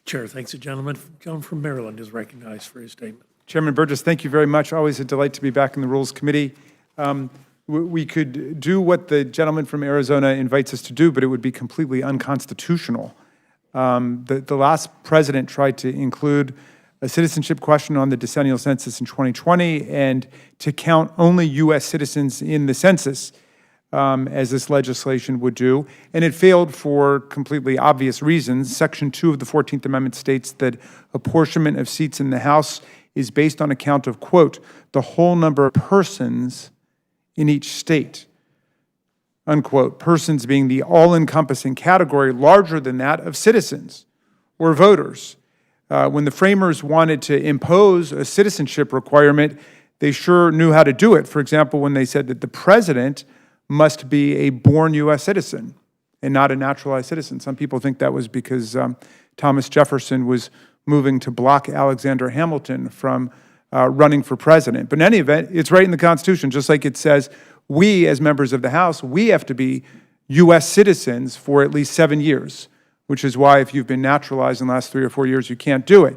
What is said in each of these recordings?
Chair, thanks the gentleman. Gentleman from Maryland is recognized for his statement. Chairman Burgess, thank you very much. Always a delight to be back in the Rules Committee. We could do what the gentleman from Arizona invites us to do, but it would be completely unconstitutional. The last president tried to include a citizenship question on the decennial census in 2020 and to count only U.S. citizens in the census, as this legislation would do, and it failed for completely obvious reasons. Section 2 of the 14th Amendment states that apportionment of seats in the House is based on a count of, quote, the whole number of persons in each state, unquote, persons being the all-encompassing category larger than that of citizens or voters. When the framers wanted to impose a citizenship requirement, they sure knew how to do it. For example, when they said that the president must be a born U.S. citizen and not a naturalized citizen. Some people think that was because Thomas Jefferson was moving to block Alexander Hamilton from running for president. But in any event, it's right in the Constitution, just like it says we, as members of the House, we have to be U.S. citizens for at least 7 years, which is why if you've been naturalized in the last 3 or 4 years, you can't do it.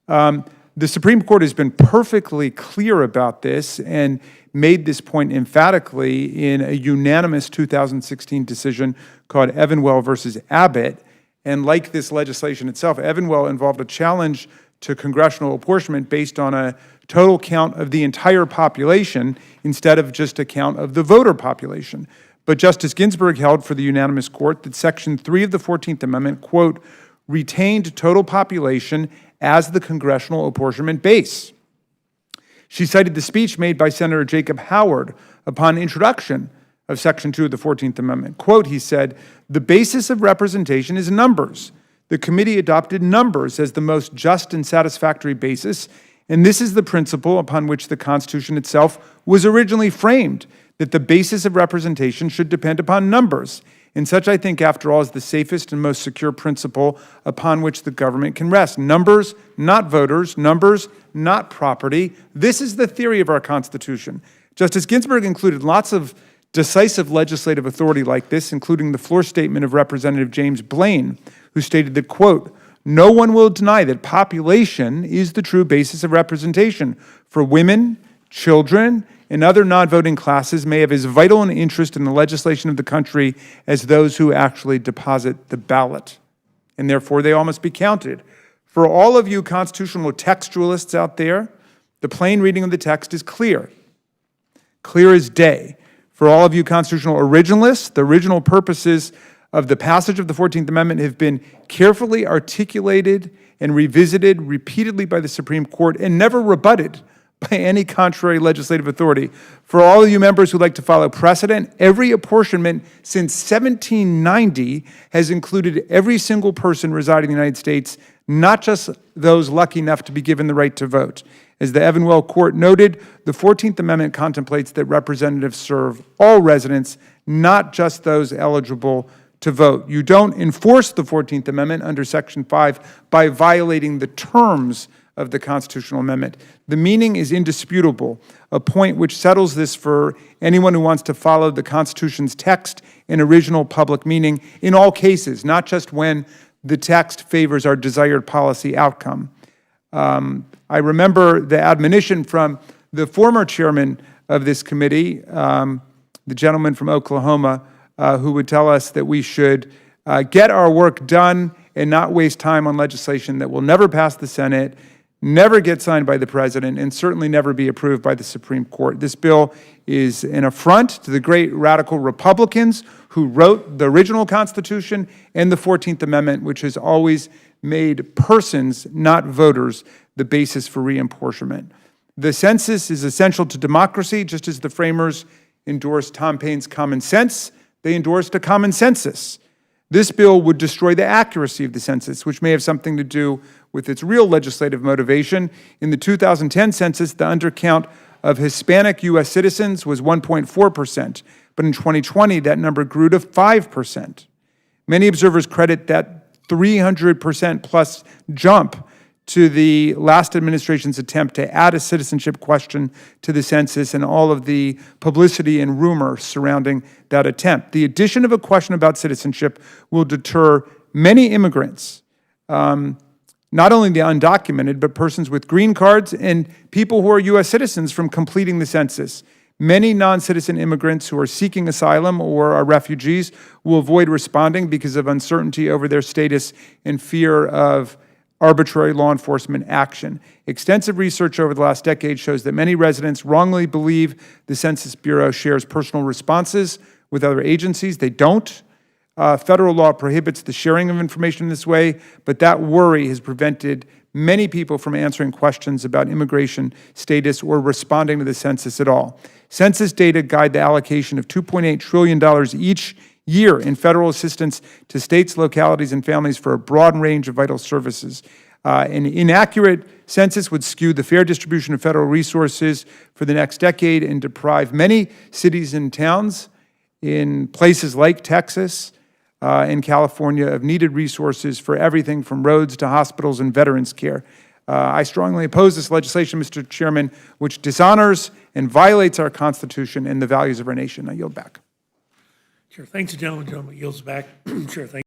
The Supreme Court has been perfectly clear about this and made this point emphatically in a unanimous 2016 decision called Evanwell versus Abbott. And like this legislation itself, Evanwell involved a challenge to congressional apportionment based on a total count of the entire population instead of just a count of the voter population. But Justice Ginsburg held for the unanimous court that Section 3 of the 14th Amendment, quote, retained total population as the congressional apportionment base. She cited the speech made by Senator Jacob Howard upon introduction of Section 2 of the 14th Amendment. Quote, he said, the basis of representation is numbers. The committee adopted numbers as the most just and satisfactory basis, and this is the principle upon which the Constitution itself was originally framed, that the basis of representation should depend upon numbers. And such, I think, after all, is the safest and most secure principle upon which the government can rest. Numbers, not voters. Numbers, not property. This is the theory of our Constitution. Justice Ginsburg included lots of decisive legislative authority like this, including the floor statement of Representative James Blaine, who stated that, quote, no one will deny that population is the true basis of representation. For women, children, and other non-voting classes may have as vital an interest in the legislation of the country as those who actually deposit the ballot. And therefore, they all must be counted. For all of you constitutional textualists out there, the plain reading of the text is clear. Clear as day. For all of you constitutional originalists, the original purposes of the passage of the 14th Amendment have been carefully articulated and revisited repeatedly by the Supreme Court and never rebutted by any contrary legislative authority. For all of you members who like to follow precedent, every apportionment since 1790 has included every single person residing in the United States, not just those lucky enough to be given the right to vote. As the Evanwell Court noted, the 14th Amendment contemplates that representatives serve all residents, not just those eligible to vote. You don't enforce the 14th Amendment under Section 5 by violating the terms of the constitutional amendment. The meaning is indisputable, a point which settles this for anyone who wants to follow the Constitution's text and original public meaning in all cases, not just when the text favors our desired policy outcome. I remember the admonition from the former chairman of this committee, the gentleman from Oklahoma, who would tell us that we should get our work done and not waste time on legislation that will never pass the Senate, never get signed by the president, and certainly never be approved by the Supreme Court. This bill is an affront to the great radical Republicans who wrote the original Constitution and the 14th Amendment, which has always made persons, not voters, the basis for reapportionment. The census is essential to democracy, just as the framers endorsed Tom Paine's common sense. They endorsed a common census. This bill would destroy the accuracy of the census, which may have something to do with its real legislative motivation. In the 2010 census, the undercount of Hispanic U.S. citizens was 1.4%, but in 2020, that number grew to 5%. Many observers credit that 300% plus jump to the last administration's attempt to add a citizenship question to the census and all of the publicity and rumor surrounding that attempt. The addition of a question about citizenship will deter many immigrants not only the undocumented, but persons with green cards and people who are U.S. citizens from completing the census. Many non-citizen immigrants who are seeking asylum or are refugees will avoid responding because of uncertainty over their status and fear of arbitrary law enforcement action. Extensive research over the last decade shows that many residents wrongly believe the Census Bureau shares personal responses with other agencies. They don't. Federal law prohibits the sharing of information this way, but that worry has prevented many people from answering questions about immigration status or responding to the census at all. Census data guide the allocation of $2.8 trillion each year in federal assistance to states, localities, and families for a broad range of vital services. An inaccurate census would skew the fair distribution of federal resources for the next decade and deprive many cities and towns in places like Texas and California of needed resources for everything from roads to hospitals and veterans care. I strongly oppose this legislation, Mr. Chairman, which dishonors and violates our Constitution and the values of our nation. I yield back. Chair, thanks, the gentleman. Gentleman yields back. Chair, thank